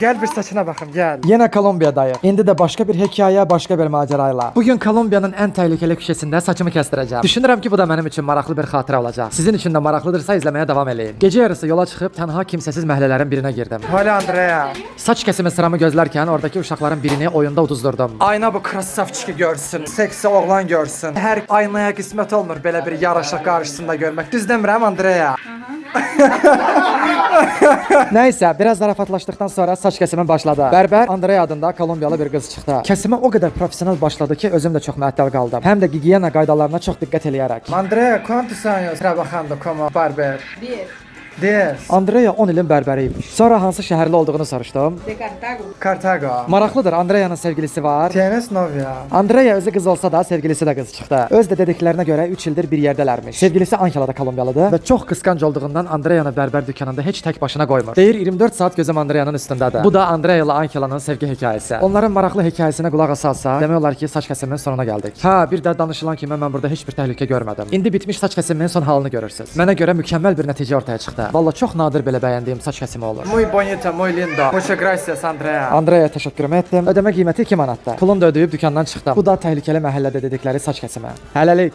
Gel bir saçına bakım gel. Yine Kolombiya'dayım. İndi de başka bir hikaye, başka bir macerayla. Bugün Kolombiya'nın en tehlikeli köşesinde saçımı kestireceğim. Düşünürüm ki bu da benim için maraqlı bir xatirə olacaq. Sizin için de maraqlıdırsa izlemeye devam edin. Gece yarısı yola çıkıp tenha kimsesiz məhəllələrin birine girdim. Hola Andrea. Saç kesimi sıramı gözlerken oradaki uşakların birini oyunda uduzdurdum. Ayna bu krasavçiki görsün. Seksi oğlan görsün. Her aynaya qismət olmur belə bir yaraşa karşısında görmek. Düz demirəm Andrea. Neyse biraz zarafatlaştıktan sonra saç kesimi başladı. Berber Andrea adında Kolombiyalı bir kız çıktı. Kesime o kadar profesyonel başladı ki özüm de çok müəttəl kaldım. Hem de gigiyena qaydalarına çok dikkat eləyərək. Andrea, ¿cuántos años trabajando como barber? 10. Andrea 10 ilin bərbəriymiş. Sonra hansı şəhərli olduğunu soruşdum. De Cartago. Cartago. Maraqlıdır, Andrea'nın sevgilisi var. ¿Tienes novia? Andrea özü kız olsa da sevgilisi de kız çıktı. Öz de dediklerine göre 3 ildir bir yerdelermiş. Sevgilisi Ankara'da Kolombiyalıdır ve çok kıskanç olduğundan Andrea'nı berber dükkanında hiç tek başına koymur. Deyir 24 saat gözüm Andrea'nın üstündedir. Bu da Andrea ile Ankara'nın sevgi hikayesi. Onların maraqlı hikayesine kulak asalsa demək olar ki saç kesiminin sonuna geldik. Ha bir de danışılan kimi ben burada hiçbir tehlike görmedim. İndi bitmiş saç kesiminin son halını görürsünüz. Mənə göre mükemmel bir netice ortaya çıktı. Valla çok nadir belə bəyəndiyim saç kesimi olur. Muy bonita, muy lindo. Muchas gracias Andrea. Andrea'ya teşekkür ettim. Ödeme kıymeti 2 manatda. Pulunu da ödəyib dükkandan çıxdım. Bu da tehlikeli məhəllədə dedikleri saç kesimi. Hələlik.